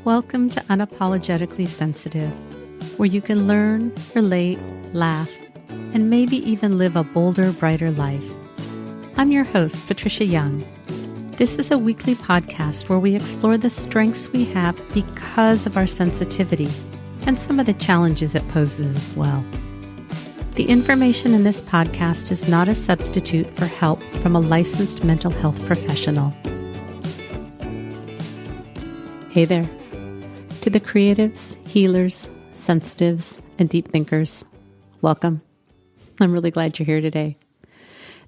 Welcome to Unapologetically Sensitive, where you can learn, relate, laugh, and maybe even live a bolder, brighter life. I'm your host, Patricia Young. This is a weekly podcast where we explore the strengths we have because of our sensitivity and some of the challenges it poses as well. The information in this podcast is not a substitute for help from a licensed mental health professional. Hey there. To the creatives, healers, sensitives, and deep thinkers, welcome. I'm really glad you're here today.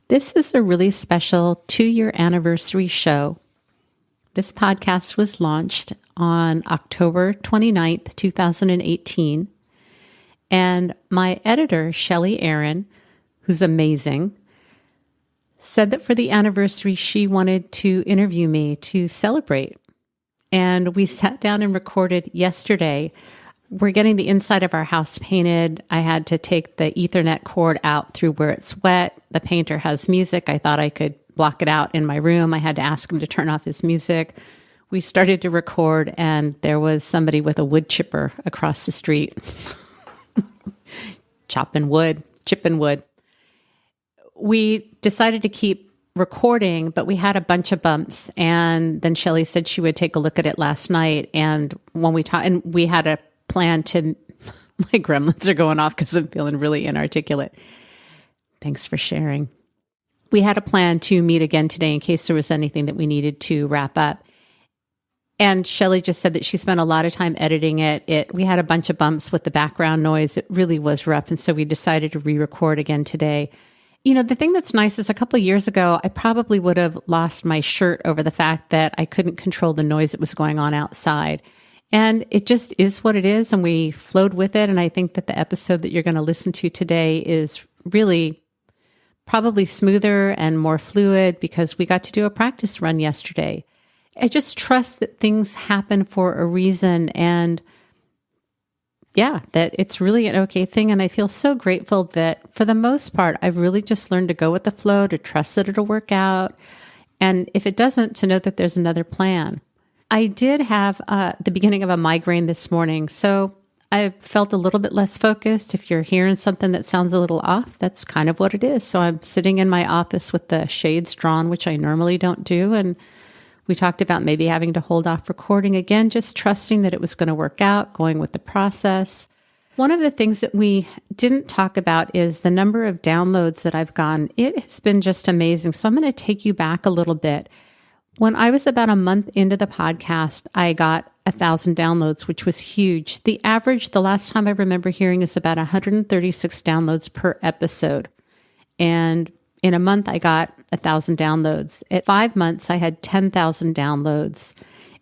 This is a really special 2-year anniversary show. This podcast was launched on October 29th, 2018. And my editor, Shelly, who's amazing, said that for the anniversary, she wanted to interview me to celebrate. And we sat down and recorded yesterday. We're getting the inside of our house painted. I had to take the Ethernet cord out through where it's wet. The painter has music. I thought I could block it out in my room. I had to ask him to turn off his music. We started to record, and there was somebody with a wood chipper across the street. Chipping wood. We decided to keep recording, but we had a bunch of bumps, and then Shelly said she would take a look at it last night. And when we talked, and we had a plan to, my gremlins are going off because I'm feeling really inarticulate. Thanks for sharing. We had a plan to meet again today in case there was anything that we needed to wrap up. And Shelly just said that she spent a lot of time editing it. We had a bunch of bumps with the background noise. It really was rough. And so we decided to re-record again today. You know, the thing that's nice is a couple of years ago, I probably would have lost my shirt over the fact that I couldn't control the noise that was going on outside. And it just is what it is. And we flowed with it. And I think that the episode that you're going to listen to today is really probably smoother and more fluid because we got to do a practice run yesterday. I just trust that things happen for a reason, and yeah, that it's really an okay thing. And I feel so grateful that for the most part, I've really just learned to go with the flow, to trust that it'll work out. And if it doesn't, to know that there's another plan. I did have the beginning of a migraine this morning, so I felt a little bit less focused. If you're hearing something that sounds a little off, that's kind of what it is. So I'm sitting in my office with the shades drawn, which I normally don't do. And we talked about maybe having to hold off recording again, just trusting that it was going to work out, going with the process. One of the things that we didn't talk about is the number of downloads that I've gotten. It has been just amazing. So I'm going to take you back a little bit. When I was about a month into the podcast, I got 1,000 downloads, which was huge. The average, the last time I remember hearing, is about 136 downloads per episode. And in a month, I got 1,000 downloads. At 5 months, I had 10,000 downloads.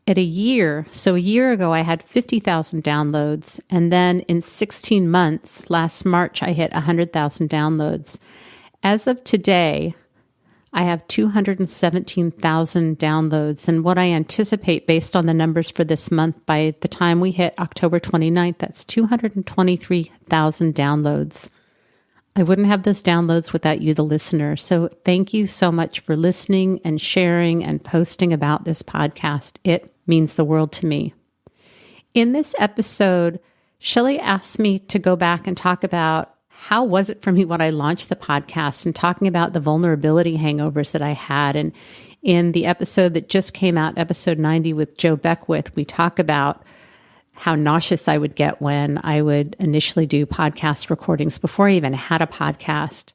At a year ago, I had 50,000 downloads. And then in 16 months, last March, I hit 100,000 downloads. As of today, I have 217,000 downloads. And what I anticipate based on the numbers for this month, by the time we hit October 29th, that's 223,000 downloads. I wouldn't have those downloads without you, the listener. So thank you so much for listening and sharing and posting about this podcast. It means the world to me. In this episode, Shelly asked me to go back and talk about how was it for me when I launched the podcast, and talking about the vulnerability hangovers that I had. And in the episode that just came out, episode 90 with Joe Beckwith, we talk about how nauseous I would get when I would initially do podcast recordings before I even had a podcast.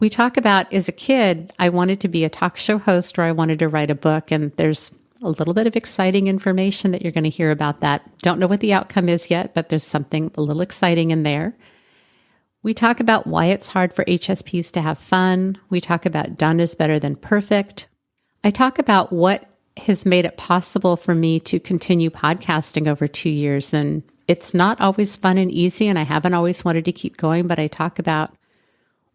We talk about, as a kid, I wanted to be a talk show host, or I wanted to write a book. And there's a little bit of exciting information that you're going to hear about that. Don't know what the outcome is yet, but there's something a little exciting in there. We talk about why it's hard for HSPs to have fun. We talk about done is better than perfect. I talk about what has made it possible for me to continue podcasting over 2 years. And it's not always fun and easy, and I haven't always wanted to keep going, but I talk about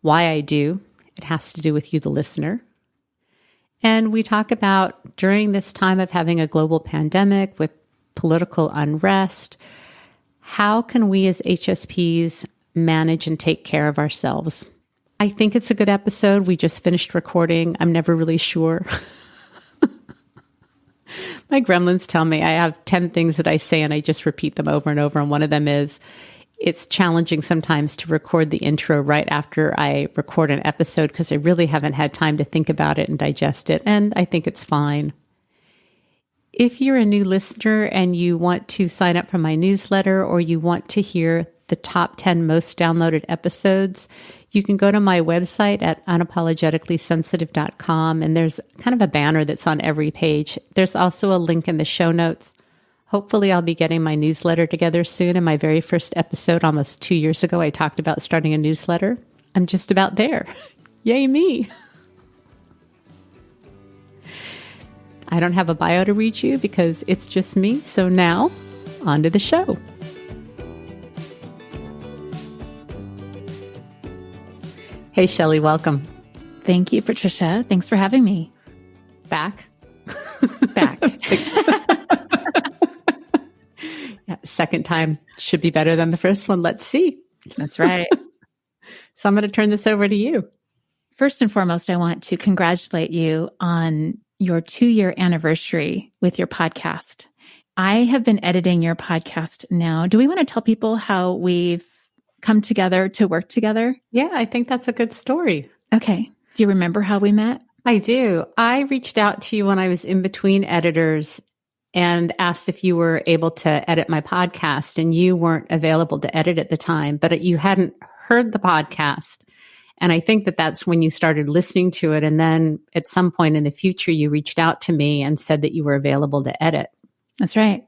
why I do. It has to do with you, the listener. And we talk about, during this time of having a global pandemic with political unrest, how can we as HSPs manage and take care of ourselves? I think it's a good episode. We just finished recording. I'm never really sure. My gremlins tell me I have 10 things that I say and I just repeat them over and over. And one of them is, it's challenging sometimes to record the intro right after I record an episode because I really haven't had time to think about it and digest it. And I think it's fine. If you're a new listener and you want to sign up for my newsletter or you want to hear the top 10 most downloaded episodes, you can go to my website at unapologeticallysensitive.com, and there's kind of a banner that's on every page. There's also a link in the show notes. Hopefully I'll be getting my newsletter together soon. In my very first episode, almost 2 years ago, I talked about starting a newsletter. I'm just about there. Yay me. I don't have a bio to read you because it's just me. So now, on to the show. Hey, Shelly, welcome. Thank you, Patricia. Thanks for having me. Back. Yeah, second time should be better than the first one. Let's see. That's right. So I'm going to turn this over to you. First and foremost, I want to congratulate you on your 2-year anniversary with your podcast. I have been editing your podcast now. Do we want to tell people how we've come together to work together? Yeah, I think that's a good story. Okay. Do you remember how we met? I do. I reached out to you when I was in between editors and asked if you were able to edit my podcast, and you weren't available to edit at the time, but you hadn't heard the podcast. And I think that that's when you started listening to it. And then at some point in the future, you reached out to me and said that you were available to edit. That's right.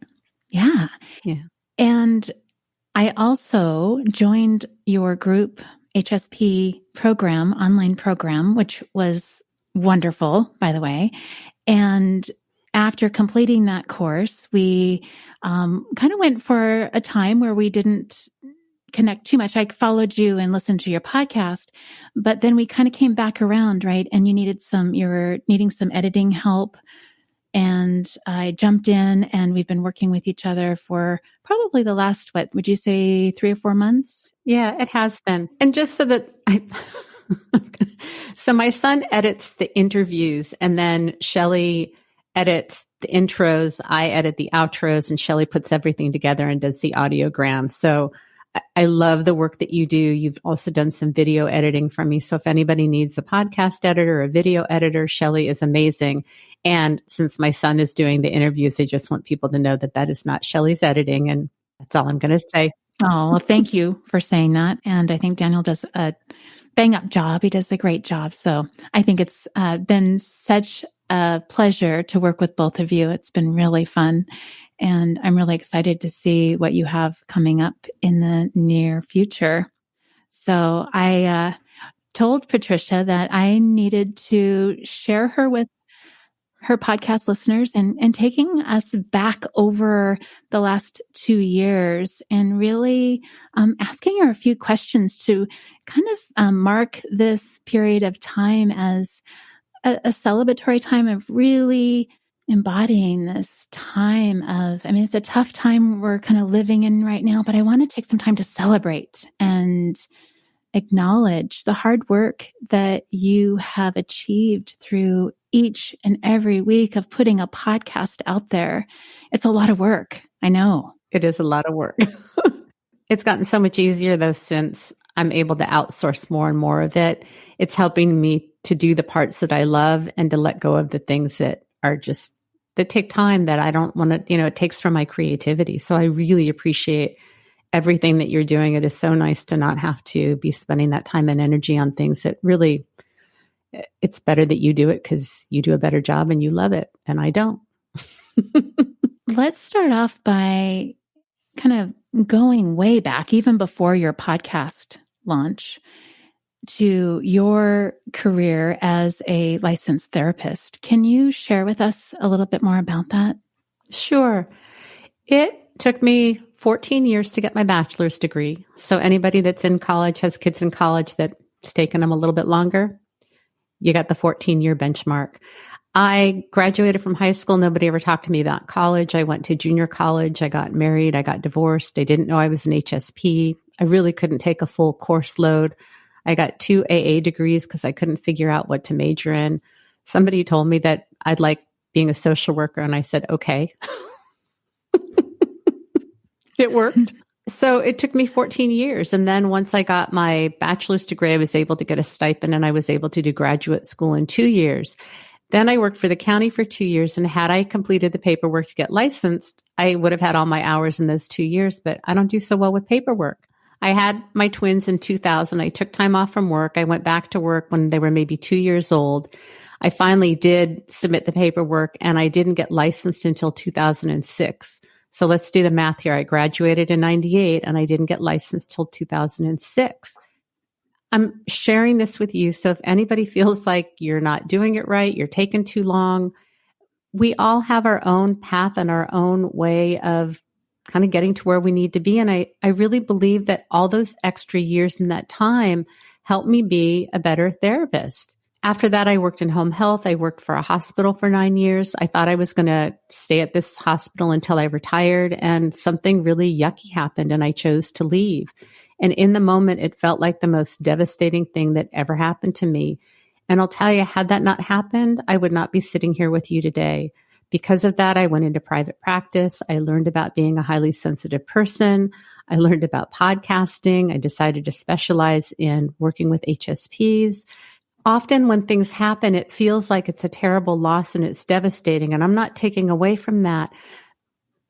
Yeah. Yeah. And I also joined your group HSP program, online program, which was wonderful, by the way. And after completing that course, we kind of went for a time where we didn't connect too much. I followed you and listened to your podcast, but then we kind of came back around, right? And you were needing some editing help. And I jumped in, and we've been working with each other for probably the last, what would you say, 3 or 4 months? Yeah, it has been. And just so that so my son edits the interviews, and then Shelly edits the intros. I edit the outros, and Shelly puts everything together and does the audiogram. So I love the work that you do. You've also done some video editing for me. So if anybody needs a podcast editor or a video editor, Shelly is amazing. And since my son is doing the interviews, I just want people to know that that is not Shelly's editing. And that's all I'm going to say. Oh, well, thank you for saying that. And I think Daniel does a bang up job. He does a great job. So I think it's been such a pleasure to work with both of you. It's been really fun. And I'm really excited to see what you have coming up in the near future. So I told Patricia that I needed to share her with her podcast listeners and taking us back over the last 2 years and really asking her a few questions to kind of mark this period of time as a celebratory time of really embodying this time of, it's a tough time we're kind of living in right now, but I want to take some time to celebrate and acknowledge the hard work that you have achieved through each and every week of putting a podcast out there. It's a lot of work. I know. It is a lot of work. It's gotten so much easier though, since I'm able to outsource more and more of it. It's helping me to do the parts that I love and to let go of the things that are just, that take time that I don't want to, it takes from my creativity. So I really appreciate everything that you're doing. It is so nice to not have to be spending that time and energy on things that really, it's better that you do it because you do a better job and you love it. And I don't. Let's start off by kind of going way back, even before your podcast launch, to your career as a licensed therapist. Can you share with us a little bit more about that? Sure. It took me 14 years to get my bachelor's degree. So anybody that's in college, has kids in college that's taken them a little bit longer, you got the 14-year benchmark. I graduated from high school. Nobody ever talked to me about college. I went to junior college. I got married. I got divorced. I didn't know I was an HSP. I really couldn't take a full course load. I got 2 AA degrees because I couldn't figure out what to major in. Somebody told me that I'd like being a social worker. And I said, okay. It worked. So it took me 14 years. And then once I got my bachelor's degree, I was able to get a stipend and I was able to do graduate school in 2 years. Then I worked for the county for 2 years. And had I completed the paperwork to get licensed, I would have had all my hours in those 2 years, but I don't do so well with paperwork. I had my twins in 2000. I took time off from work. I went back to work when they were maybe 2 years old. I finally did submit the paperwork and I didn't get licensed until 2006. So let's do the math here. I graduated in 98 and I didn't get licensed till 2006. I'm sharing this with you. So if anybody feels like you're not doing it right, you're taking too long, we all have our own path and our own way of kind of getting to where we need to be. And I really believe that all those extra years in that time helped me be a better therapist. After that, I worked in home health. I worked for a hospital for 9 years. I thought I was going to stay at this hospital until I retired, and something really yucky happened and I chose to leave. And in the moment, it felt like the most devastating thing that ever happened to me. And I'll tell you, had that not happened, I would not be sitting here with you today. Because of that, I went into private practice. I learned about being a highly sensitive person. I learned about podcasting. I decided to specialize in working with HSPs. Often when things happen, it feels like it's a terrible loss and it's devastating. And I'm not taking away from that.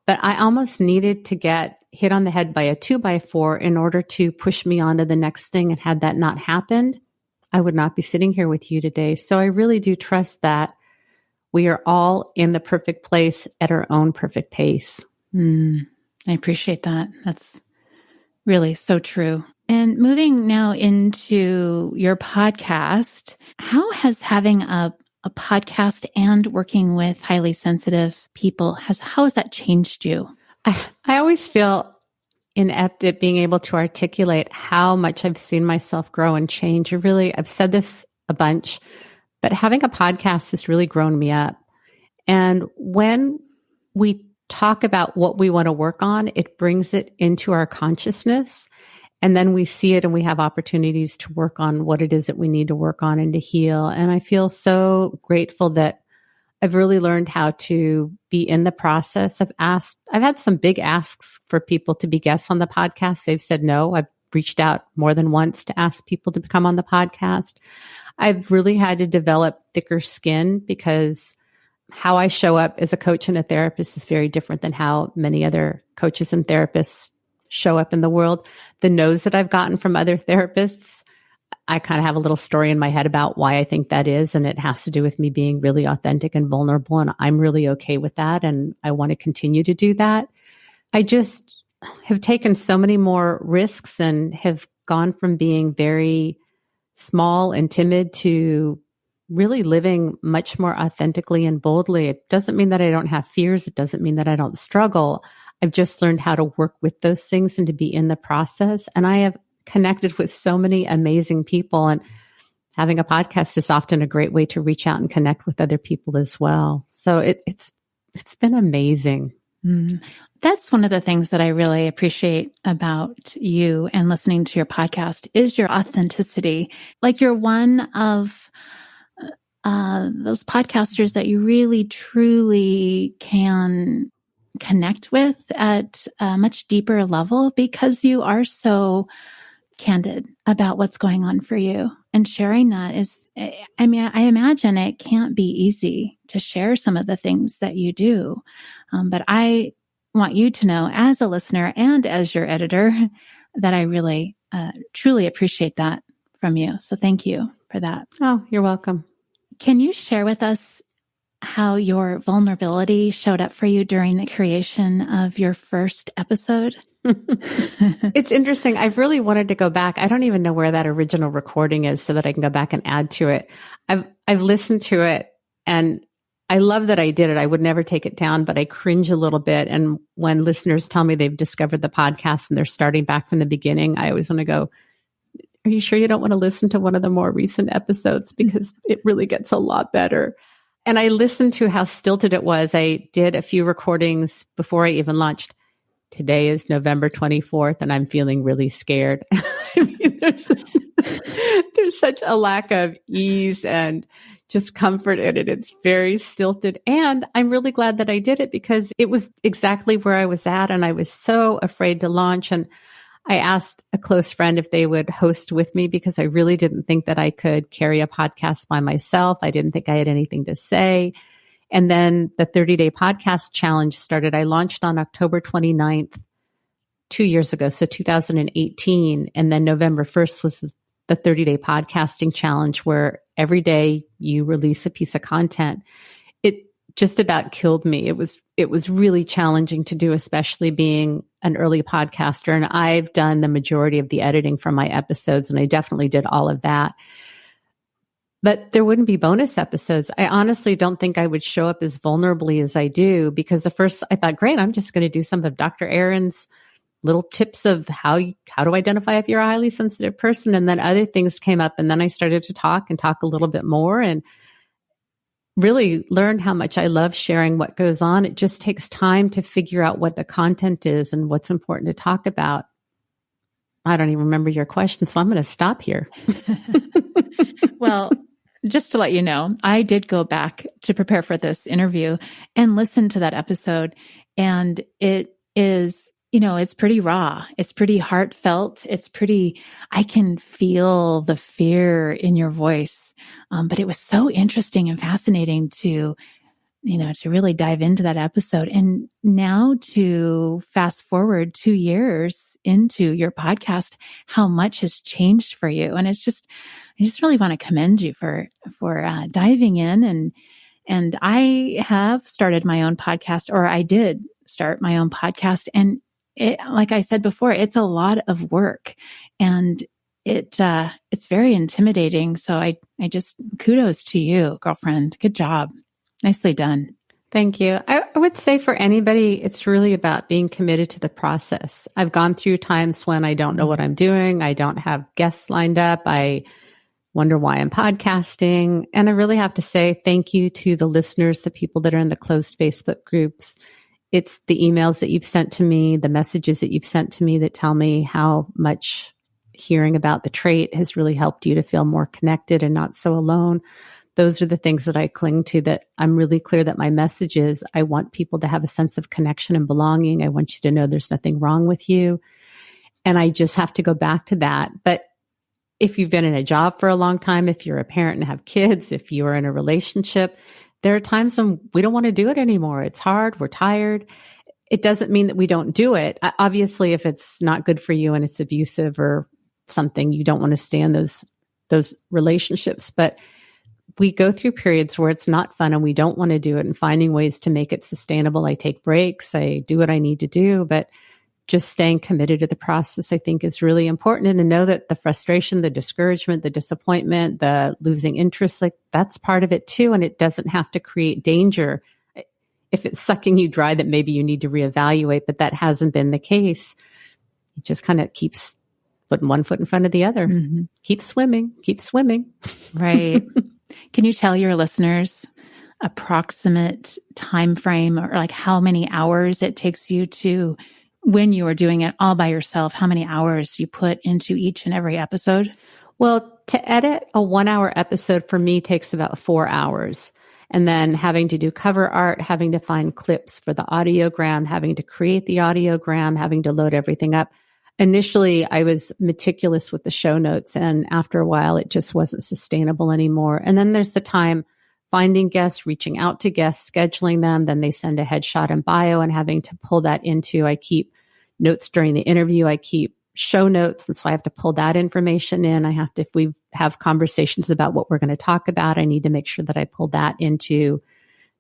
But I almost needed to get hit on the head by a 2x4 in order to push me on to the next thing. And had that not happened, I would not be sitting here with you today. So I really do trust that we are all in the perfect place at our own perfect pace. I appreciate that. That's really so true. And moving now into your podcast, how has having a podcast and working with highly sensitive people, how has that changed you? I always feel inept at being able to articulate how much I've seen myself grow and change. I've said this a bunch, but having a podcast has really grown me up. And when we talk about what we want to work on, it brings it into our consciousness. And then we see it and we have opportunities to work on what it is that we need to work on and to heal. And I feel so grateful that I've really learned how to be in the process. I've had some big asks for people to be guests on the podcast. They've said no. I've reached out more than once to ask people to come on the podcast. I've really had to develop thicker skin because how I show up as a coach and a therapist is very different than how many other coaches and therapists show up in the world. The no's that I've gotten from other therapists, I kind of have a little story in my head about why I think that is. And it has to do with me being really authentic and vulnerable. And I'm really okay with that. And I want to continue to do that. I just have taken so many more risks and have gone from being very small and timid to really living much more authentically and boldly. It doesn't mean that I don't have fears. It doesn't mean that I don't struggle. I've just learned how to work with those things and to be in the process. And I have connected with so many amazing people. And having a podcast is often a great way to reach out and connect with other people as well. So it's been amazing. That's one of the things that I really appreciate about you and listening to your podcast is your authenticity. Like you're one of those podcasters that you really, truly can connect with at a much deeper level because you are so candid about what's going on for you. And sharing that is, I mean, I imagine it can't be easy to share some of the things that you do. But I want you to know as a listener and as your editor that I really, truly appreciate that from you. So thank you for that. Oh, you're welcome. Can you share with us how your vulnerability showed up for you during the creation of your first episode? It's interesting. I've really wanted to go back. I don't even know where that original recording is so that I can go back and add to it. I've listened to it and I love that I did it. I would never take it down, but I cringe a little bit. And when listeners tell me they've discovered the podcast and they're starting back from the beginning, I always want to go, are you sure you don't want to listen to one of the more recent episodes? Because it really gets a lot better. And I listened to how stilted it was. I did a few recordings before I even launched. Today is November 24th, and I'm feeling really scared. I mean, there's such a lack of ease and just comfort in it. It's very stilted. And I'm really glad that I did it because it was exactly where I was at. And I was so afraid to launch. And I asked a close friend if they would host with me because I really didn't think that I could carry a podcast by myself. I didn't think I had anything to say. And then the 30-day podcast challenge started. I launched on October 29th, 2 years ago. So 2018. And then November 1st was the 30-day podcasting challenge where every day you release a piece of content. It just about killed me. It was really challenging to do, especially being an early podcaster. And I've done the majority of the editing for my episodes, and I definitely did all of that. But there wouldn't be bonus episodes. I honestly don't think I would show up as vulnerably as I do because at first I thought, great, I'm just going to do some of Dr. Aaron's little tips of how to identify if you're a highly sensitive person. And then other things came up, and then I started to talk a little bit more and really learned how much I love sharing what goes on. It just takes time to figure out what the content is and what's important to talk about. I don't even remember your question, so I'm going to stop here. Well, just to let you know, I did go back to prepare for this interview and listen to that episode. And it is, it's pretty raw. It's pretty heartfelt. I can feel the fear in your voice. But it was so interesting and fascinating to really dive into that episode. And now to fast forward 2 years into your podcast, how much has changed for you. And I just really want to commend you for diving in. And I have started my own podcast, or I did start my own podcast. And like I said before, it's a lot of work, and it's very intimidating. So I just kudos to you, girlfriend. Good job. Nicely done. Thank you. I would say for anybody, it's really about being committed to the process. I've gone through times when I don't know what I'm doing. I don't have guests lined up. I wonder why I'm podcasting. And I really have to say thank you to the listeners, the people that are in the closed Facebook groups. It's the emails that you've sent to me, the messages that you've sent to me that tell me how much hearing about the trait has really helped you to feel more connected and not so alone. Those are the things that I cling to, that I'm really clear that my message is, I want people to have a sense of connection and belonging. I want you to know there's nothing wrong with you. And I just have to go back to that. But if you've been in a job for a long time, if you're a parent and have kids, if you're in a relationship, there are times when we don't want to do it anymore. It's hard. We're tired. It doesn't mean that we don't do it. Obviously, if it's not good for you and it's abusive or something, you don't want to stay in those relationships. But we go through periods where it's not fun and we don't want to do it, and finding ways to make it sustainable. I take breaks. I do what I need to do, but just staying committed to the process, I think, is really important. And to know that the frustration, the discouragement, the disappointment, the losing interest, like that's part of it too. And it doesn't have to create danger. If it's sucking you dry, that maybe you need to reevaluate, but that hasn't been the case. It just kind of keeps putting one foot in front of the other. Mm-hmm. Keep swimming. Right. Can you tell your listeners approximate time frame, or like how many hours it takes you to, when you are doing it all by yourself, how many hours you put into each and every episode? Well, to edit a 1-hour episode for me takes about 4 hours. And then having to do cover art, having to find clips for the audiogram, having to create the audiogram, having to load everything up. Initially, I was meticulous with the show notes, and after a while, it just wasn't sustainable anymore. And then there's the time finding guests, reaching out to guests, scheduling them. Then they send a headshot and bio, and having to pull that into, I keep notes during the interview. I keep show notes. And so I have to pull that information in. I have to, if we have conversations about what we're going to talk about, I need to make sure that I pull that into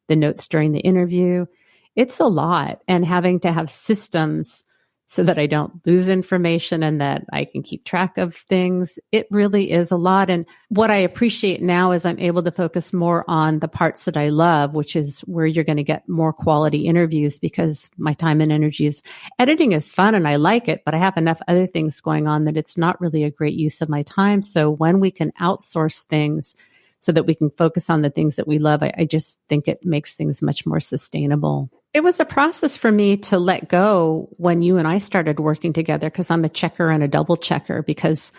the notes during the interview. It's a lot. And having to have systems so that I don't lose information and that I can keep track of things. It really is a lot. And what I appreciate now is I'm able to focus more on the parts that I love, which is where you're going to get more quality interviews, because my time and energy is, editing is fun and I like it, but I have enough other things going on that it's not really a great use of my time. So when we can outsource things so that we can focus on the things that we love, I just think it makes things much more sustainable. It was a process for me to let go when you and I started working together, because I'm a checker and a double checker, because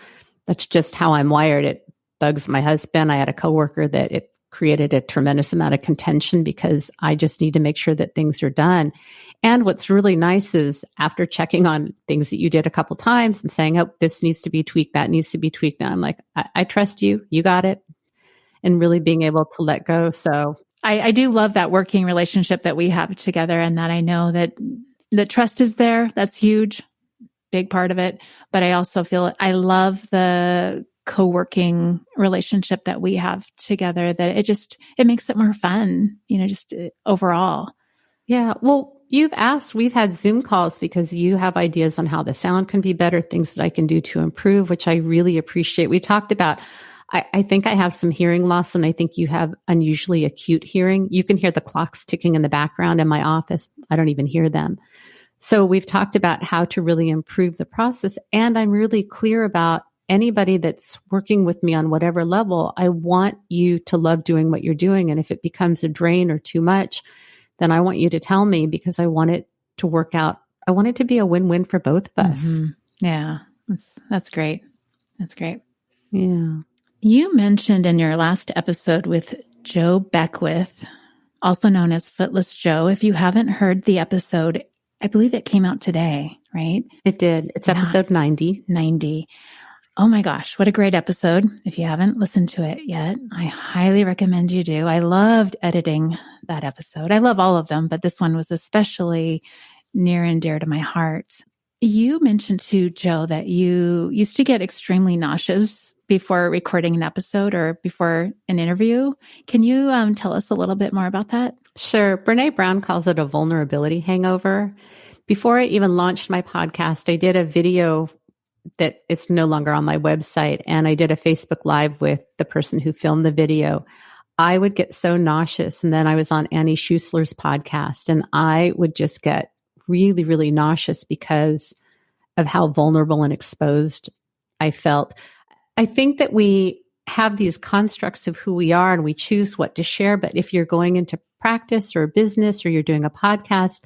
that's just how I'm wired. It bugs my husband. I had a coworker that it created a tremendous amount of contention because I just need to make sure that things are done. And what's really nice is after checking on things that you did a couple times and saying, oh, this needs to be tweaked, that needs to be tweaked. Now I'm like, I trust you. You got it. And really being able to let go. So I do love that working relationship that we have together, and that I know that the trust is there. That's huge, big part of it. But I also feel I love the co-working relationship that we have together, that it makes it more fun, just overall. Yeah. Well, you've asked, we've had Zoom calls because you have ideas on how the sound can be better, things that I can do to improve, which I really appreciate. We talked about, I think I have some hearing loss, and I think you have unusually acute hearing. You can hear the clocks ticking in the background in my office. I don't even hear them. So we've talked about how to really improve the process. And I'm really clear about anybody that's working with me on whatever level, I want you to love doing what you're doing. And if it becomes a drain or too much, then I want you to tell me, because I want it to work out. I want it to be a win-win for both of us. Mm-hmm. Yeah, that's great. That's great. Yeah. You mentioned in your last episode with Joe Beckwith, also known as Footless Joe. If you haven't heard the episode, I believe it came out today, right? It did. It's episode 90. 90. Oh my gosh, what a great episode. If you haven't listened to it yet, I highly recommend you do. I loved editing that episode. I love all of them, but this one was especially near and dear to my heart. You mentioned to Joe that you used to get extremely nauseous before recording an episode or before an interview. Can you tell us a little bit more about that? Sure. Brene Brown calls it a vulnerability hangover. Before I even launched my podcast, I did a video that is no longer on my website, and I did a Facebook Live with the person who filmed the video. I would get so nauseous, and then I was on Annie Schuessler's podcast, and I would just get really, really nauseous because of how vulnerable and exposed I felt. I think that we have these constructs of who we are and we choose what to share. But if you're going into practice or business or you're doing a podcast,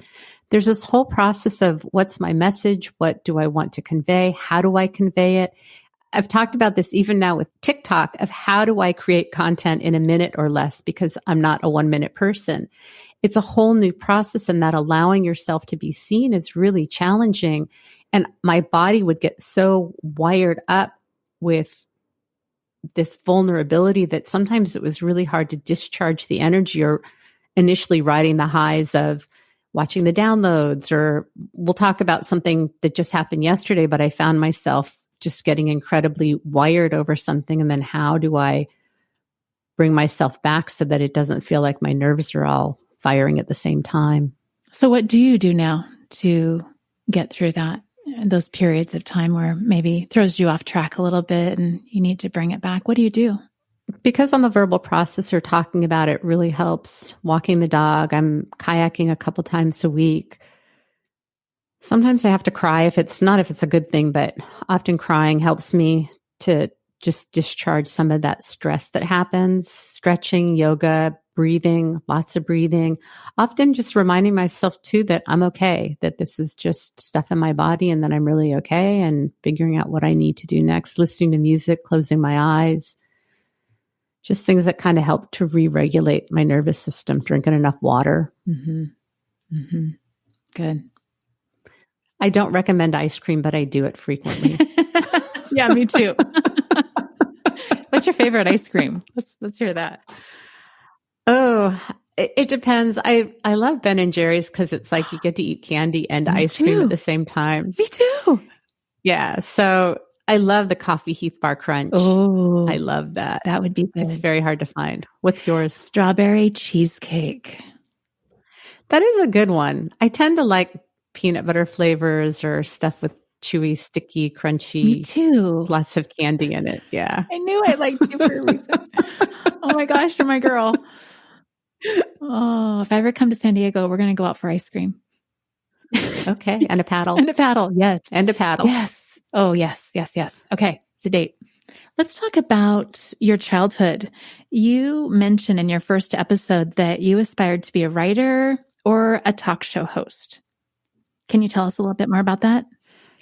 there's this whole process of what's my message? What do I want to convey? How do I convey it? I've talked about this even now with TikTok of how do I create content in a minute or less, because I'm not a 1-minute person. It's a whole new process, and that allowing yourself to be seen is really challenging. And my body would get so wired up with this vulnerability that sometimes it was really hard to discharge the energy, or initially riding the highs of watching the downloads. Or we'll talk about something that just happened yesterday, but I found myself just getting incredibly wired over something. And then how do I bring myself back so that it doesn't feel like my nerves are all firing at the same time? So what do you do now to get through that? Those periods of time where maybe throws you off track a little bit and you need to bring it back. What do you do? Because I'm a verbal processor, talking about it really helps. Walking the dog, I'm kayaking a couple times a week. Sometimes I have to cry if it's a good thing, but often crying helps me to just discharge some of that stress that happens. Stretching, yoga, breathing, lots of breathing. Often just reminding myself too that I'm okay, that this is just stuff in my body and that I'm really okay, and figuring out what I need to do next. Listening to music, closing my eyes. Just things that kind of help to re-regulate my nervous system. Drinking enough water. Mm-hmm. Mm-hmm. Good. I don't recommend ice cream, but I do it frequently. Yeah, me too. What's your favorite ice cream? Let's hear that. Oh, it depends. I love Ben and Jerry's because it's like you get to eat candy and ice cream at the same time. Me too. Yeah. So I love the coffee Heath Bar Crunch. Oh, I love that. That would be good. It's very hard to find. What's yours? Strawberry cheesecake. That is a good one. I tend to like peanut butter flavors or stuff with chewy, sticky, crunchy. Me too. Lots of candy in it. Yeah. I knew I liked you for a reason. Oh my gosh, you're my girl. Oh, if I ever come to San Diego, we're going to go out for ice cream. Okay. And a paddle. And a paddle. Yes. And a paddle. Yes. Oh, yes. Yes. Yes. Okay. It's a date. Let's talk about your childhood. You mentioned in your first episode that you aspired to be a writer or a talk show host. Can you tell us a little bit more about that?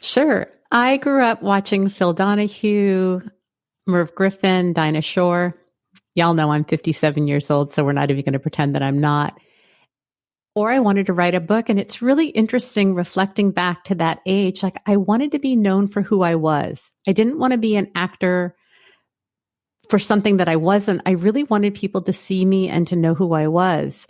Sure. I grew up watching Phil Donahue, Merv Griffin, Dinah Shore. y'all know I'm 57 years old, so we're not even going to pretend that I'm not. Or I wanted to write a book. And it's really interesting reflecting back to that age. Like, I wanted to be known for who I was. I didn't want to be an actor for something that I wasn't. I really wanted people to see me and to know who I was.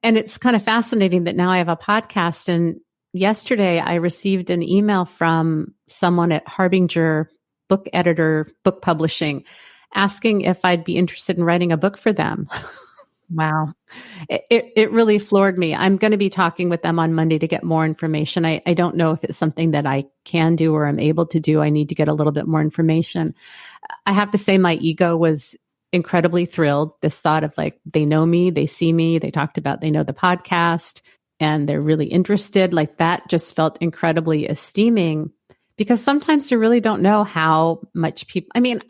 And it's kind of fascinating that now I have a podcast. And yesterday I received an email from someone at Harbinger book editor, book publishing, asking if I'd be interested in writing a book for them. Wow. It really floored me. I'm going to be talking with them on Monday to get more information. I don't know if it's something that I can do or I'm able to do. I need to get a little bit more information. I have to say my ego was incredibly thrilled. This thought of like, they know me, they see me, they talked about, they know the podcast and they're really interested. Like that just felt incredibly esteeming because sometimes you really don't know how much people, I mean,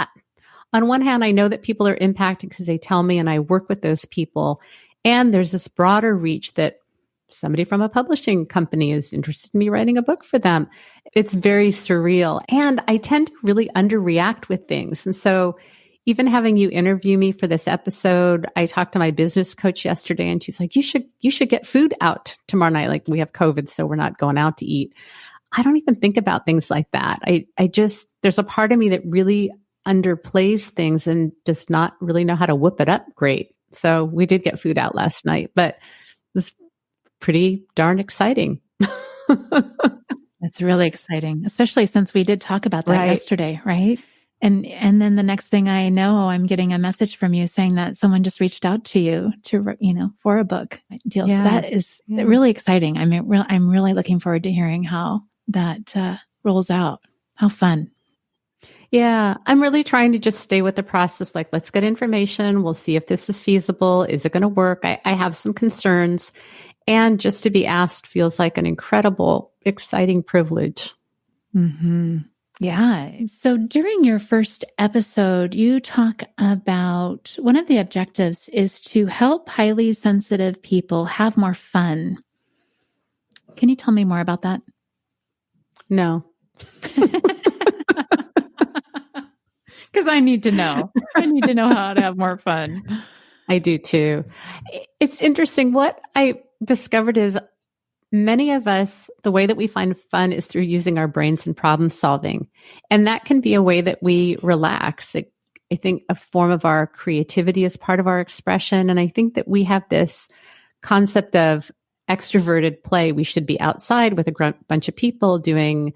on one hand, I know that people are impacted because they tell me and I work with those people. And there's this broader reach that somebody from a publishing company is interested in me writing a book for them. It's very surreal. And I tend to really underreact with things. And so even having you interview me for this episode, I talked to my business coach yesterday and she's like, you should get food out tomorrow night. Like we have COVID, so we're not going out to eat. I don't even think about things like that. I just, there's a part of me that really underplays things and does not really know how to whip it up great. So we did get food out last night, but it was pretty darn exciting. That's really exciting, especially since we did talk about that yesterday, right? And then the next thing I know, I'm getting a message from you saying that someone just reached out to you to, for a book deal. Yeah. So that is really exciting. I mean, I'm really looking forward to hearing how that rolls out. How fun. Yeah, I'm really trying to just stay with the process. Like, let's get information. We'll see if this is feasible. Is it going to work? I have some concerns. And just to be asked feels like an incredible, exciting privilege. Mm-hmm. Yeah. So during your first episode, you talk about one of the objectives is to help highly sensitive people have more fun. Can you tell me more about that? No. Because I need to know. I need to know how to have more fun. I do too. It's interesting. What I discovered is many of us, the way that we find fun is through using our brains and problem solving. And that can be a way that we relax. I think a form of our creativity is part of our expression. And I think that we have this concept of extroverted play. We should be outside with a bunch of people doing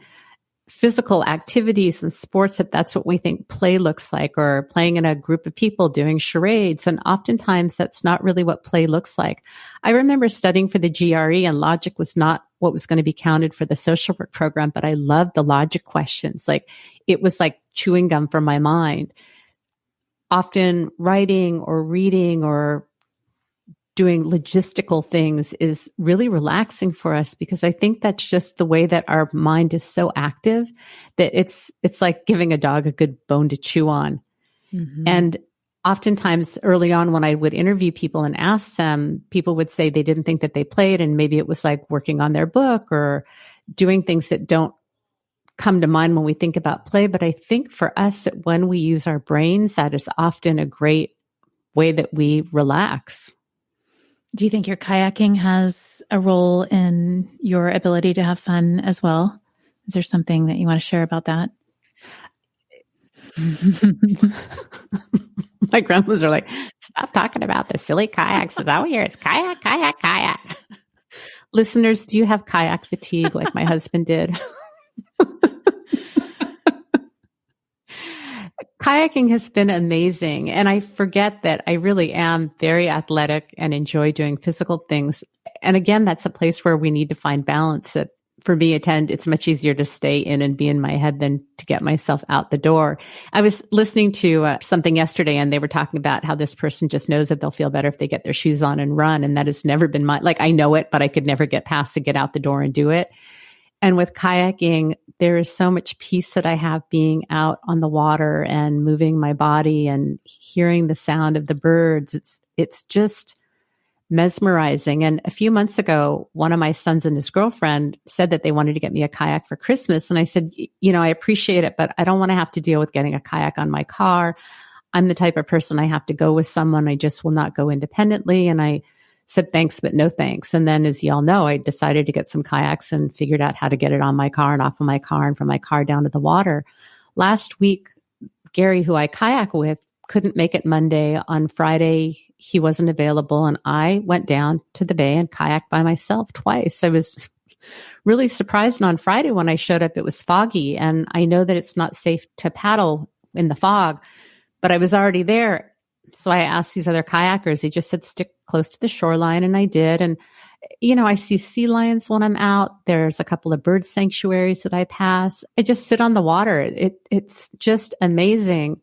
physical activities and sports, if that's what we think play looks like, or playing in a group of people doing charades. And oftentimes that's not really what play looks like. I remember studying for the GRE and logic was not what was going to be counted for the social work program, but I loved the logic questions. Like it was like chewing gum for my mind. Often writing or reading or doing logistical things is really relaxing for us because I think that's just the way that our mind is so active that it's like giving a dog a good bone to chew on. Mm-hmm. And oftentimes early on when I would interview people and ask them, people would say they didn't think that they played and maybe it was like working on their book or doing things that don't come to mind when we think about play. But I think for us, that when we use our brains, that is often a great way that we relax. Do you think your kayaking has a role in your ability to have fun as well? Is there something that you want to share about that? My grandmas are like, stop talking about the silly kayaks. Is that what you're? It's kayak, kayak, kayak. Listeners, do you have kayak fatigue like my husband did? Kayaking has been amazing. And I forget that I really am very athletic and enjoy doing physical things. And again, that's a place where we need to find balance. That for me, it's much easier to stay in and be in my head than to get myself out the door. I was listening to something yesterday and they were talking about how this person just knows that they'll feel better if they get their shoes on and run. And that has never been I know it, but I could never get past to get out the door and do it. And with kayaking, there is so much peace that I have being out on the water and moving my body and hearing the sound of the birds. It's just mesmerizing. And a few months ago, one of my sons and his girlfriend said that they wanted to get me a kayak for Christmas. And I said, I appreciate it, but I don't want to have to deal with getting a kayak on my car. I'm the type of person I have to go with someone. I just will not go independently. And I said, thanks, but no thanks. And then, as y'all know, I decided to get some kayaks and figured out how to get it on my car and off of my car and from my car down to the water. Last week, Gary, who I kayak with, couldn't make it Monday. On Friday, he wasn't available. And I went down to the bay and kayaked by myself twice. I was really surprised. And on Friday, when I showed up, it was foggy. And I know that it's not safe to paddle in the fog, but I was already there. So I asked these other kayakers, they just said, stick close to the shoreline. And I did. And, I see sea lions when I'm out. There's a couple of bird sanctuaries that I pass. I just sit on the water. It's just amazing.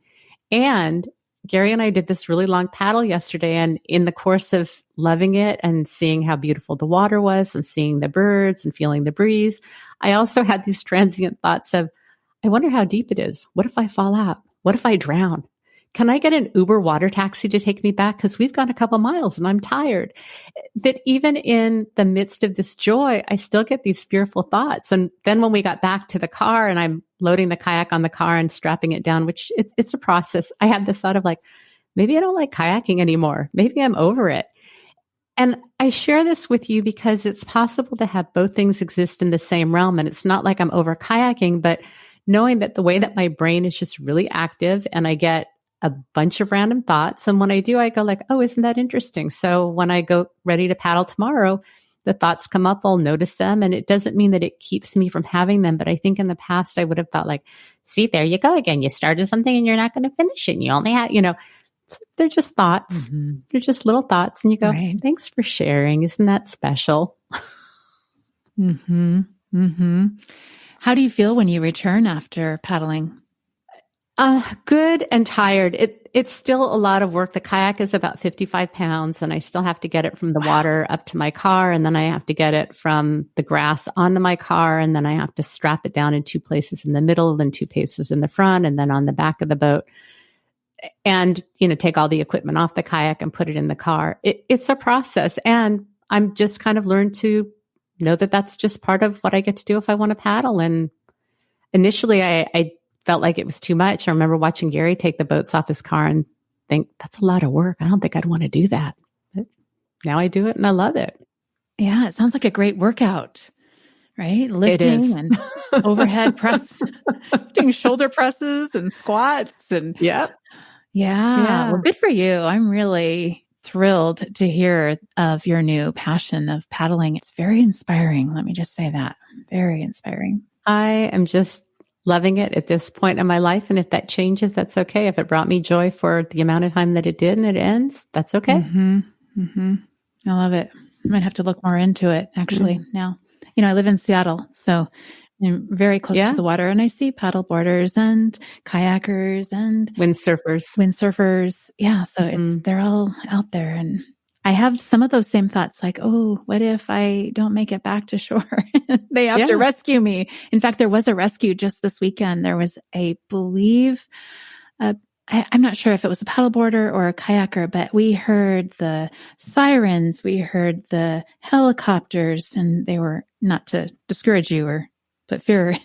And Gary and I did this really long paddle yesterday. And in the course of loving it and seeing how beautiful the water was and seeing the birds and feeling the breeze, I also had these transient thoughts of, I wonder how deep it is. What if I fall out? What if I drown? Can I get an Uber water taxi to take me back? Because we've gone a couple miles and I'm tired. That even in the midst of this joy, I still get these fearful thoughts. And then when we got back to the car and I'm loading the kayak on the car and strapping it down, which it's a process, I had this thought of like, maybe I don't like kayaking anymore. Maybe I'm over it. And I share this with you because it's possible to have both things exist in the same realm. And it's not like I'm over kayaking, but knowing that the way that my brain is just really active and I get a bunch of random thoughts. And when I do, I go like, oh, isn't that interesting? So when I go ready to paddle tomorrow, the thoughts come up, I'll notice them. And it doesn't mean that it keeps me from having them. But I think in the past, I would have thought like, see, there you go again. You started something and you're not going to finish it. And you only have, they're just thoughts. Mm-hmm. They're just little thoughts. And you go, right. Thanks for sharing. Isn't that special? Mm-hmm. Mm-hmm. How do you feel when you return after paddling? Good and tired. It's still a lot of work. The kayak is about 55 pounds and I still have to get it from the water up to my car. And then I have to get it from the grass onto my car. And then I have to strap it down in 2 places in the middle and 2 places in the front and then on the back of the boat. And, take all the equipment off the kayak and put it in the car. It's a process. And I'm just kind of learned to know that that's just part of what I get to do if I want to paddle. And initially I felt like it was too much. I remember watching Gary take the boats off his car and think, that's a lot of work. I don't think I'd want to do that. But now I do it and I love it. Yeah, it sounds like a great workout, right? Lifting and overhead press, doing shoulder presses and squats and yeah. Well, good for you. I'm really thrilled to hear of your new passion of paddling. It's very inspiring. Let me just say that. Very inspiring. I am just loving it at this point in my life. And if that changes, that's okay. If it brought me joy for the amount of time that it did and it ends, that's okay. Mm-hmm. Mm-hmm. I love it. I might have to look more into it actually now. I live in Seattle, so I'm very close to the water and I see paddle boarders and kayakers and windsurfers. Yeah. So they're all out there and I have some of those same thoughts like, oh, what if I don't make it back to shore? They have to rescue me. In fact, there was a rescue just this weekend. There was I'm not sure if it was a paddleboarder or a kayaker, but we heard the sirens, we heard the helicopters, and they were not to discourage you or put fear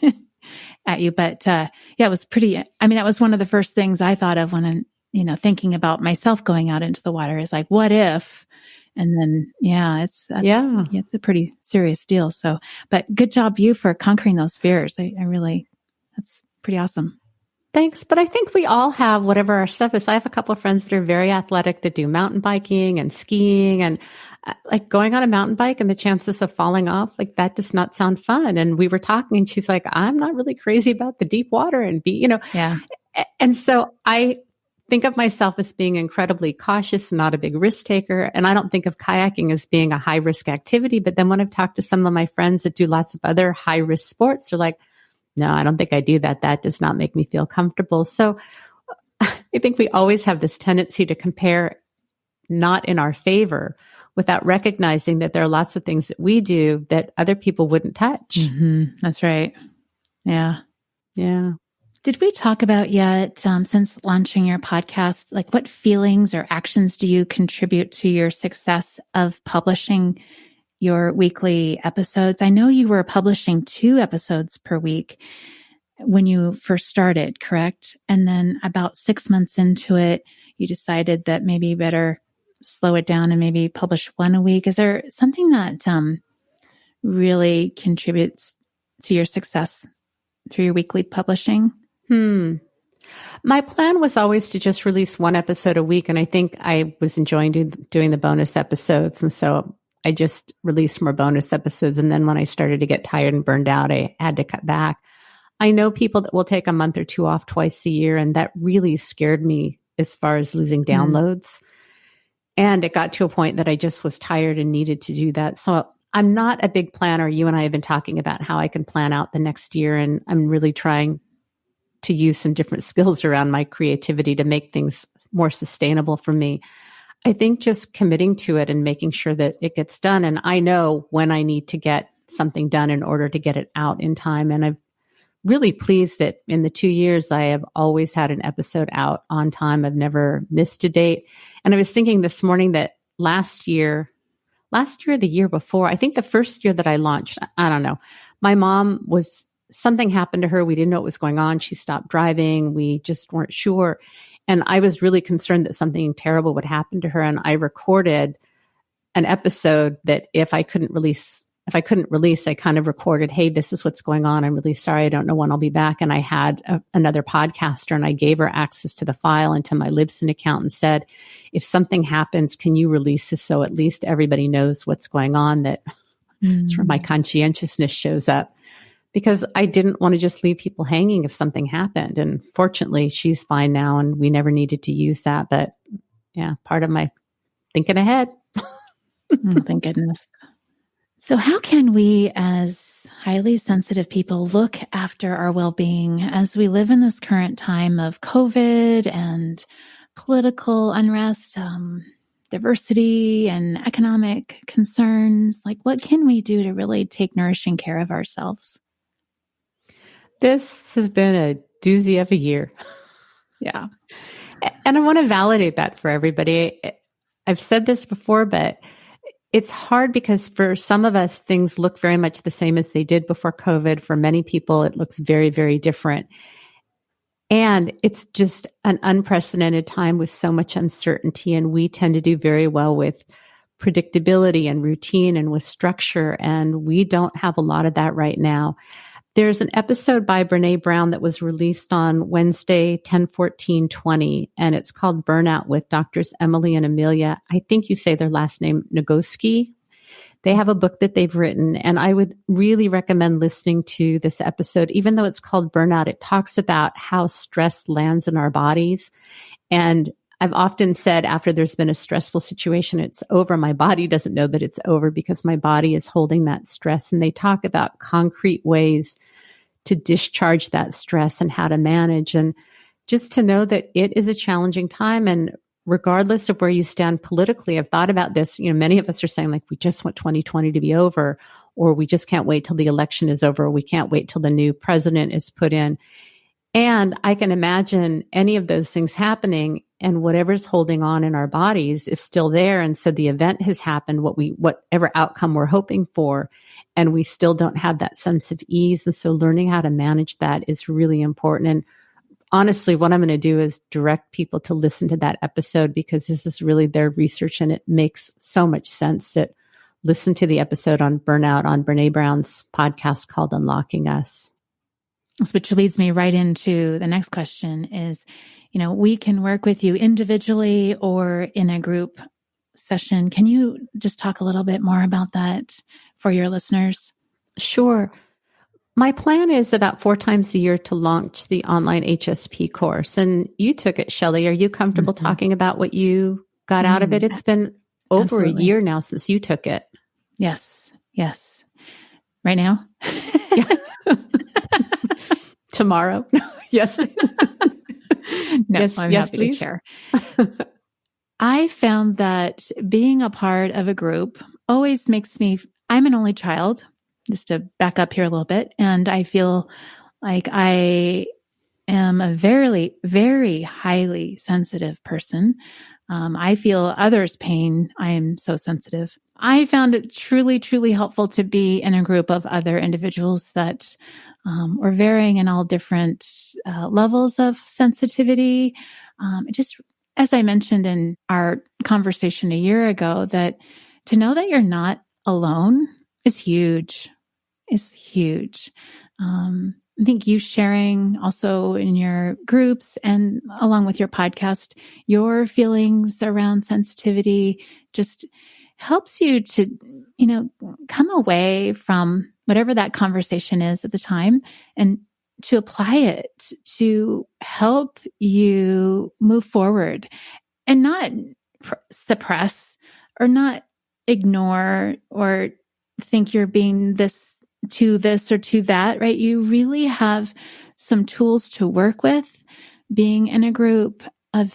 at you. But it was pretty, that was one of the first things I thought of when I'm, thinking about myself going out into the water is like, what if? And then, it's a pretty serious deal. So, but good job you for conquering those fears. I really, that's pretty awesome. Thanks. But I think we all have whatever our stuff is. I have a couple of friends that are very athletic that do mountain biking and skiing and like going on a mountain bike and the chances of falling off, like that does not sound fun. And we were talking and she's like, I'm not really crazy about the deep water and And so I think of myself as being incredibly cautious, not a big risk taker. And I don't think of kayaking as being a high risk activity. But then when I've talked to some of my friends that do lots of other high risk sports, they're like, no, I don't think I do that. That does not make me feel comfortable. So I think we always have this tendency to compare not in our favor without recognizing that there are lots of things that we do that other people wouldn't touch. Mm-hmm. That's right. Yeah. Yeah. Did we talk about yet, since launching your podcast, like what feelings or actions do you contribute to your success of publishing your weekly episodes? I know you were publishing 2 episodes per week. when you first started, correct? And then about 6 months into it, you decided that maybe you better slow it down and maybe publish one a week. Is there something that really contributes to your success through your weekly publishing? My plan was always to just release one episode a week. And I think I was enjoying doing the bonus episodes. And so I just released more bonus episodes. And then when I started to get tired and burned out, I had to cut back. I know people that will take a month or two off twice a year. And that really scared me as far as losing downloads. And it got to a point that I just was tired and needed to do that. So I'm not a big planner. You and I have been talking about how I can plan out the next year. And I'm really trying to use some different skills around my creativity to make things more sustainable for me. I think just committing to it and making sure that it gets done. And I know when I need to get something done in order to get it out in time. And I'm really pleased that in the 2 years, I have always had an episode out on time. I've never missed a date. And I was thinking this morning that last year, the year before, I think the first year that I launched, I don't know, my mom something happened to her. We didn't know what was going on. She stopped driving. We just weren't sure. And I was really concerned that something terrible would happen to her. And I recorded an episode that if I couldn't release, I kind of recorded, hey, this is what's going on. I'm really sorry. I don't know when I'll be back. And I had another podcaster and I gave her access to the file and to my Libsyn account and said, if something happens, can you release this so at least everybody knows what's going on, that it's where my conscientiousness shows up. Because I didn't want to just leave people hanging if something happened. And fortunately, she's fine now and we never needed to use that. But yeah, part of my thinking ahead. Oh, thank goodness. So how can we as highly sensitive people look after our well-being as we live in this current time of COVID and political unrest, diversity and economic concerns? Like, what can we do to really take nourishing care of ourselves? This has been a doozy of a year. Yeah. And I want to validate that for everybody. I've said this before, but it's hard because for some of us, things look very much the same as they did before COVID. For many people, it looks very, very different. And it's just an unprecedented time with so much uncertainty. And we tend to do very well with predictability and routine and with structure. And we don't have a lot of that right now. There's an episode by Brene Brown that was released on Wednesday, 10/14/20, and it's called Burnout with Doctors Emily and Amelia. I think you say their last name, Nagoski. They have a book that they've written, and I would really recommend listening to this episode. Even though it's called Burnout, it talks about how stress lands in our bodies. And I've often said after there's been a stressful situation, it's over. My body doesn't know that it's over because my body is holding that stress. And they talk about concrete ways to discharge that stress and how to manage. And just to know that it is a challenging time. And regardless of where you stand politically, I've thought about this. You know, many of us are saying like, we just want 2020 to be over, or we just can't wait till the election is over. Or we can't wait till the new president is put in. And I can imagine any of those things happening, and whatever's holding on in our bodies is still there. And so the event has happened, whatever outcome we're hoping for, and we still don't have that sense of ease. And so learning how to manage that is really important. And honestly, what I'm going to do is direct people to listen to that episode because this is really their research and it makes so much sense. That listen to the episode on burnout on Brene Brown's podcast called Unlocking Us. Which leads me right into the next question is, we can work with you individually or in a group session. Can you just talk a little bit more about that for your listeners? Sure. My plan is about 4 times a year to launch the online HSP course. And you took it, Shelly. Are you comfortable talking about what you got out of it? It's been over a year now since you took it. Yes. Right now? Yeah. Tomorrow? Yes. No, yes, I'm yes, happy please. to share. I found that being a part of a group always I'm an only child, just to back up here a little bit. And I feel like I am a very, very highly sensitive person. I feel others' pain. I am so sensitive. I found it truly, truly helpful to be in a group of other individuals that were varying in all different levels of sensitivity. Just as I mentioned in our conversation a year ago, that to know that you're not alone is huge. Is huge. I think you sharing also in your groups and along with your podcast, your feelings around sensitivity just helps you to, come away from whatever that conversation is at the time and to apply it to help you move forward and not suppress or not ignore or think you're being this or to that, right? You really have some tools to work with being in a group of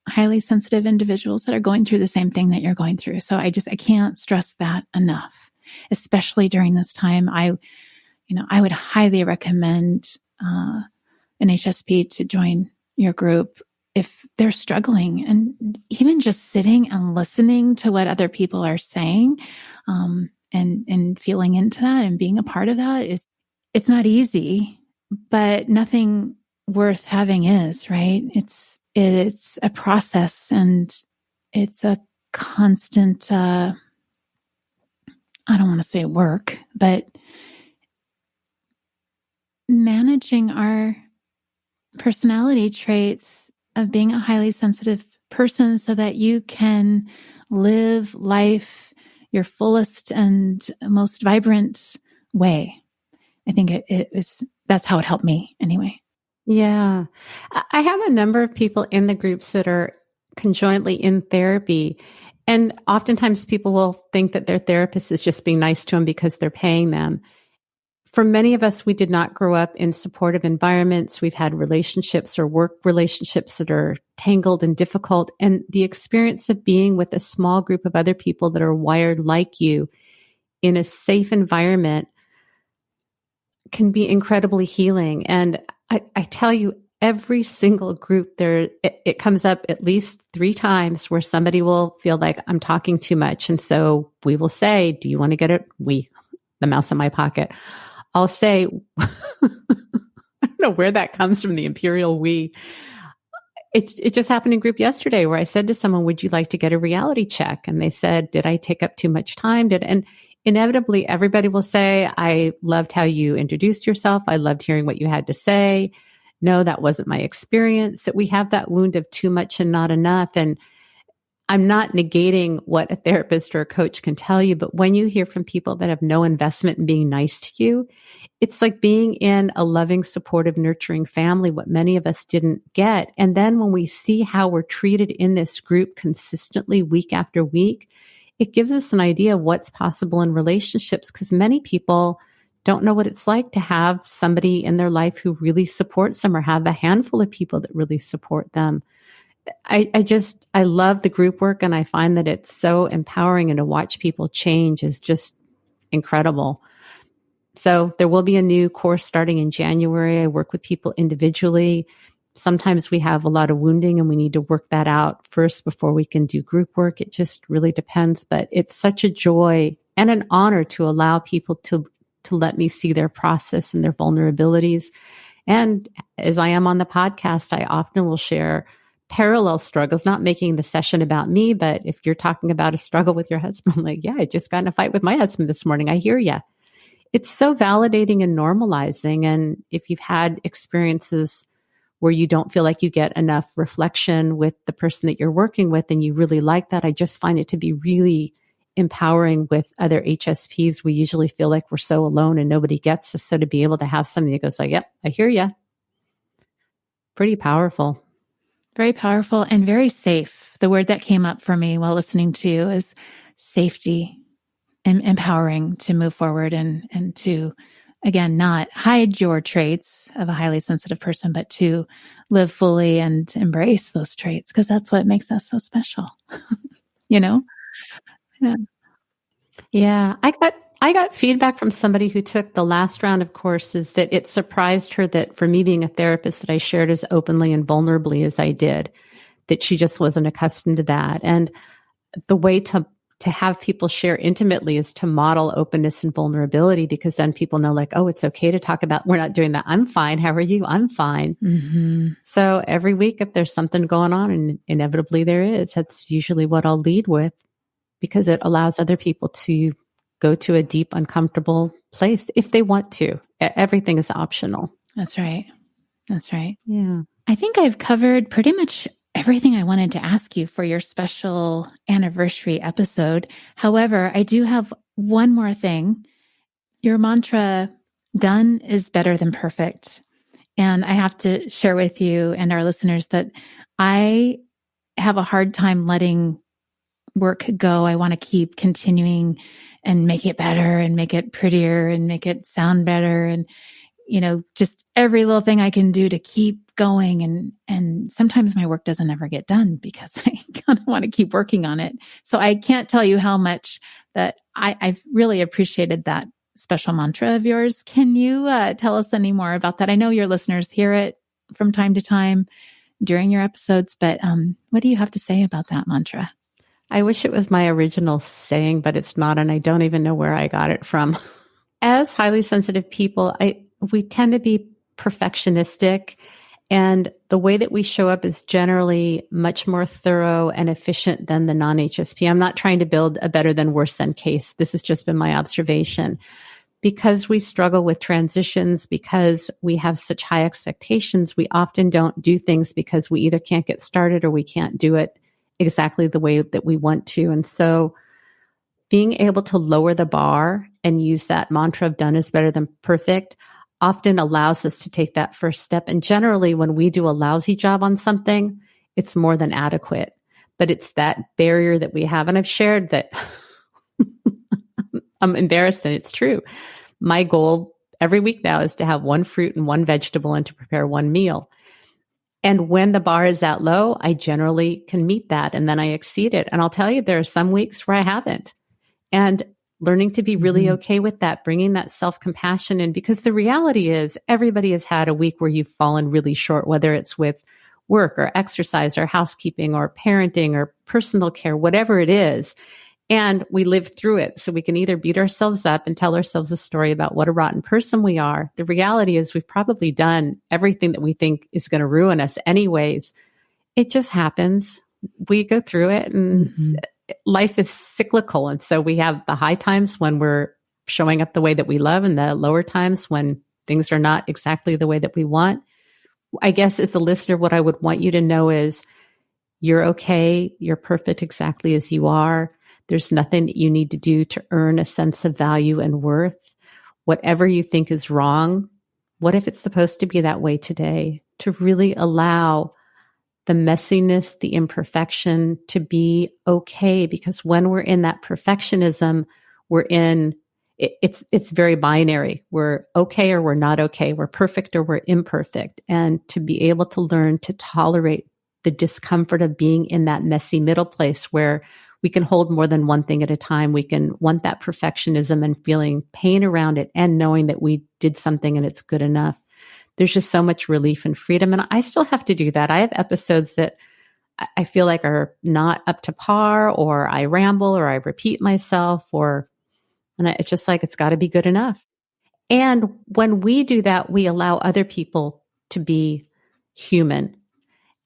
highly sensitive individuals that are going through the same thing that you're going through. So I can't stress that enough, especially during this time. I would highly recommend an HSP to join your group if they're struggling, and even just sitting and listening to what other people are saying, and feeling into that and being a part of that it's not easy, but nothing worth having is, right? It's a process and it's a constant, I don't want to say work, but managing our personality traits of being a highly sensitive person so that you can live life your fullest and most vibrant way. I think that's how it helped me anyway. Yeah. I have a number of people in the groups that are conjointly in therapy. And oftentimes people will think that their therapist is just being nice to them because they're paying them. For many of us, we did not grow up in supportive environments. We've had relationships or work relationships that are tangled and difficult. And the experience of being with a small group of other people that are wired like you in a safe environment can be incredibly healing. And I tell you, every single group there, it comes up at least 3 times where somebody will feel like I'm talking too much. And so we will say, do you want to get it? The mouse in my pocket. I'll say, I don't know where that comes from, the imperial we. It just happened in group yesterday where I said to someone, would you like to get a reality check? And they said, did I take up too much time? And inevitably everybody will say, I loved how you introduced yourself. I loved hearing what you had to say. No, that wasn't my experience. That we have that wound of too much and not enough. And I'm not negating what a therapist or a coach can tell you, but when you hear from people that have no investment in being nice to you, it's like being in a loving, supportive, nurturing family, what many of us didn't get. And then when we see how we're treated in this group consistently week after week, it gives us an idea of what's possible in relationships, because many people don't know what it's like to have somebody in their life who really supports them or have a handful of people that really support them. I love the group work, and I find that it's so empowering, and to watch people change is just incredible. So there will be a new course starting in January. I work with people individually. Sometimes we have a lot of wounding and we need to work that out first before we can do group work. It just really depends, but it's such a joy and an honor to allow people to let me see their process and their vulnerabilities. And as I am on the podcast, I often will share parallel struggles, not making the session about me, but if you're talking about a struggle with your husband, I'm like, yeah, I just got in a fight with my husband this morning. I hear you. It's so validating and normalizing. And if you've had experiences where you don't feel like you get enough reflection with the person that you're working with and you really like that, I just find it to be really empowering with other HSPs. We usually feel like we're so alone and nobody gets us. So to be able to have somebody that goes like, yep, I hear you. Pretty powerful. Very powerful and very safe. The word that came up for me while listening to you is safety, and empowering to move forward and to, again, not hide your traits of a highly sensitive person, but to live fully and embrace those traits, because that's what makes us so special. Yeah. Yeah. I got feedback from somebody who took the last round of courses that it surprised her that for me being a therapist that I shared as openly and vulnerably as I did, that she just wasn't accustomed to that. And the way to to have people share intimately is to model openness and vulnerability, because then people know like, oh, it's okay to talk about, we're not doing that. I'm fine. How are you? I'm fine. Mm-hmm. So every week, if there's something going on, and inevitably there is, that's usually what I'll lead with, because it allows other people to go to a deep, uncomfortable place if they want to. Everything is optional. That's right. That's right. Yeah. I think I've covered pretty much everything I wanted to ask you for your special anniversary episode. However, I do have one more thing. Your mantra, done is better than perfect. And I have to share with you and our listeners that I have a hard time letting work go. I want to keep continuing and make it better and make it prettier and make it sound better. And, just every little thing I can do to keep going. And sometimes my work doesn't ever get done because I kind of want to keep working on it. So I can't tell you how much that I've really appreciated that special mantra of yours. Can you tell us any more about that? I know your listeners hear it from time to time during your episodes, but what do you have to say about that mantra? I wish it was my original saying, but it's not, and I don't even know where I got it from. As highly sensitive people, we tend to be perfectionistic, and the way that we show up is generally much more thorough and efficient than the non-HSP. I'm not trying to build a better than worse than case. This has just been my observation. Because we struggle with transitions, because we have such high expectations, we often don't do things because we either can't get started or we can't do it exactly the way that we want to. And so being able to lower the bar and use that mantra of done is better than perfect often allows us to take that first step. And generally, when we do a lousy job on something, it's more than adequate. But it's that barrier that we have. And I've shared that I'm embarrassed, and it's true. My goal every week now is to have one fruit and one vegetable and to prepare one meal. And when the bar is that low, I generally can meet that, and then I exceed it. And I'll tell you, there are some weeks where I haven't. And learning to be really okay with that, bringing that self-compassion in, because the reality is everybody has had a week where you've fallen really short, whether it's with work or exercise or housekeeping or parenting or personal care, whatever it is. And we live through it. So we can either beat ourselves up and tell ourselves a story about what a rotten person we are. The reality is we've probably done everything that we think is going to ruin us anyways. It just happens. We go through it, and life is cyclical. And so we have the high times when we're showing up the way that we love, and the lower times when things are not exactly the way that we want. I guess as a listener, what I would want you to know is you're okay. You're perfect exactly as you are. There's nothing that you need to do to earn a sense of value and worth. Whatever you think is wrong, what if it's supposed to be that way today? To really allow the messiness, the imperfection to be okay. Because when we're in that perfectionism, it's very binary. We're okay or we're not okay. We're perfect or we're imperfect. And to be able to learn to tolerate the discomfort of being in that messy middle place where we can hold more than one thing at a time. We can want that perfectionism and feeling pain around it and knowing that we did something and it's good enough. There's just so much relief and freedom. And I still have to do that. I have episodes that I feel like are not up to par, or I ramble, or I repeat myself, and it's just like, it's got to be good enough. And when we do that, we allow other people to be human.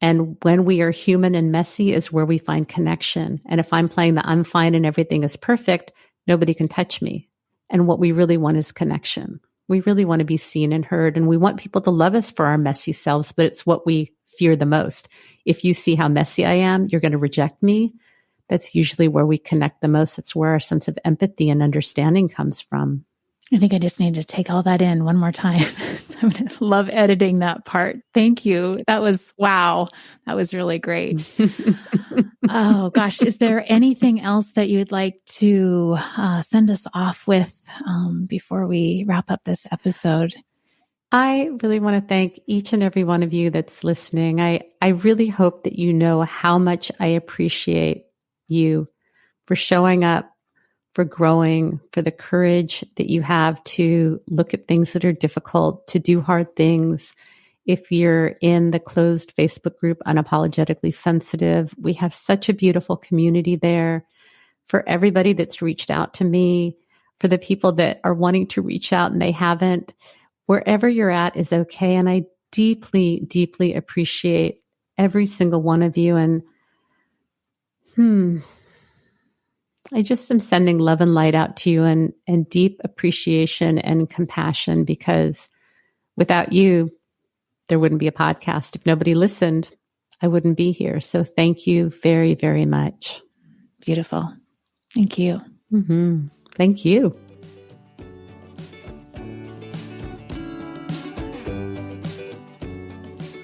And when we are human and messy is where we find connection. And if I'm playing the I'm fine and everything is perfect, nobody can touch me. And what we really want is connection. We really want to be seen and heard. And we want people to love us for our messy selves, but it's what we fear the most. If you see how messy I am, you're going to reject me. That's usually where we connect the most. That's where our sense of empathy and understanding comes from. I think I just need to take all that in one more time. I'm going to love editing that part. Thank you. That was, wow. That was really great. Oh gosh. Is there anything else that you'd like to send us off with before we wrap up this episode? I really want to thank each and every one of you that's listening. I really hope that you know how much I appreciate you for showing up, for growing, for the courage that you have to look at things that are difficult, to do hard things. If you're in the closed Facebook group, Unapologetically Sensitive, we have such a beautiful community there. for everybody that's reached out to me, for the people that are wanting to reach out and they haven't. Wherever you're at is okay. And I deeply, deeply appreciate every single one of you. And I just am sending love and light out to you and deep appreciation and compassion, because without you, there wouldn't be a podcast. If nobody listened, I wouldn't be here. So thank you very, very much. Beautiful. Thank you. Thank you.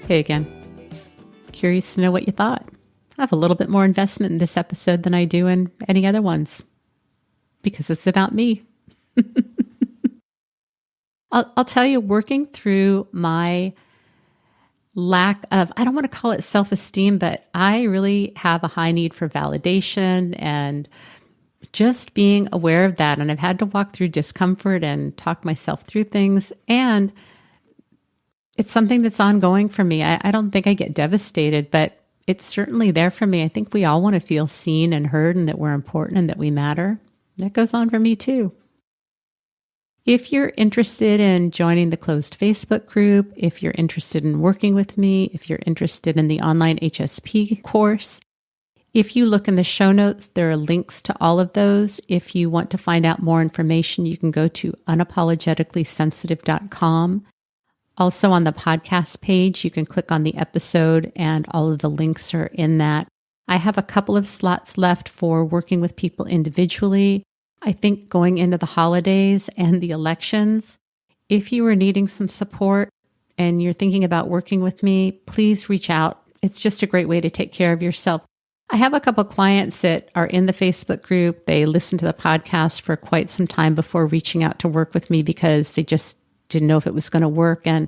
Hey again. Curious to know what you thought. I have a little bit more investment in this episode than I do in any other ones, because it's about me. I'll tell you, working through my lack of, I don't want to call it self-esteem, but I really have a high need for validation and just being aware of that. And I've had to walk through discomfort and talk myself through things. And it's something that's ongoing for me. I don't think I get devastated, but it's certainly there for me. I think we all want to feel seen and heard and that we're important and that we matter. That goes on for me too. If you're interested in joining the closed Facebook group, if you're interested in working with me, if you're interested in the online HSP course, if you look in the show notes, there are links to all of those. If you want to find out more information, you can go to unapologeticallysensitive.com. Also on the podcast page, you can click on the episode and all of the links are in that. I have a couple of slots left for working with people individually. I think going into the holidays and the elections, if you are needing some support and you're thinking about working with me, please reach out. It's just a great way to take care of yourself. I have a couple of clients that are in the Facebook group. They listened to the podcast for quite some time before reaching out to work with me because they just didn't know if it was going to work. And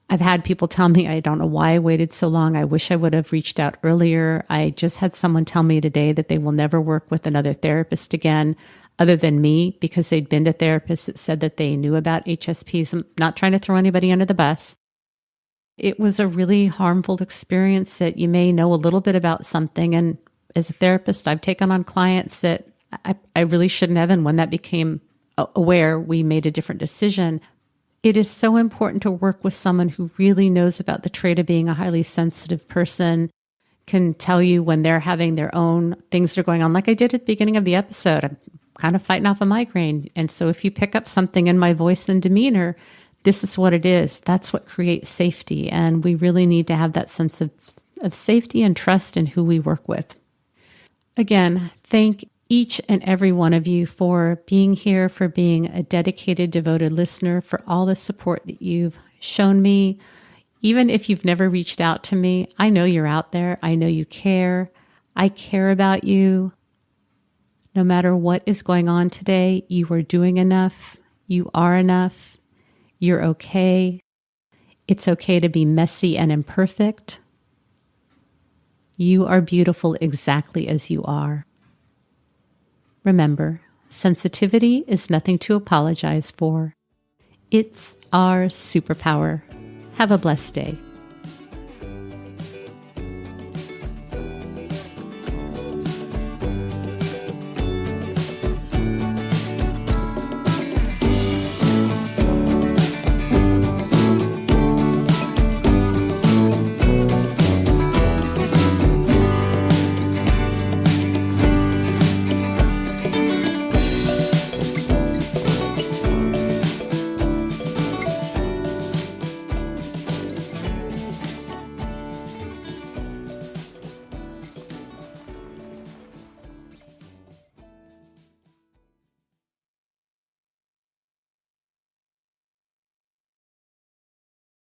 I've had people tell me, I don't know why I waited so long. I wish I would have reached out earlier. I just had someone tell me today that they will never work with another therapist again other than me, because they'd been to therapists that said that they knew about HSPs. I'm not trying to throw anybody under the bus. It was a really harmful experience that you may know a little bit about something. And as a therapist, I've taken on clients that I really shouldn't have. And when that became aware, we made a different decision. It is so important to work with someone who really knows about the trait of being a highly sensitive person, can tell you when they're having their own things that are going on. Like I did at the beginning of the episode, I'm kind of fighting off a migraine. And so if you pick up something in my voice and demeanor, this is what it is. That's what creates safety. And we really need to have that sense of safety and trust in who we work with. Again, thank each and every one of you for being here, for being a dedicated, devoted listener, for all the support that you've shown me. Even if you've never reached out to me, I know you're out there. I know you care. I care about you. No matter what is going on today, you are doing enough. You are enough. You're okay. It's okay to be messy and imperfect. You are beautiful exactly as you are. Remember, sensitivity is nothing to apologize for. It's our superpower. Have a blessed day.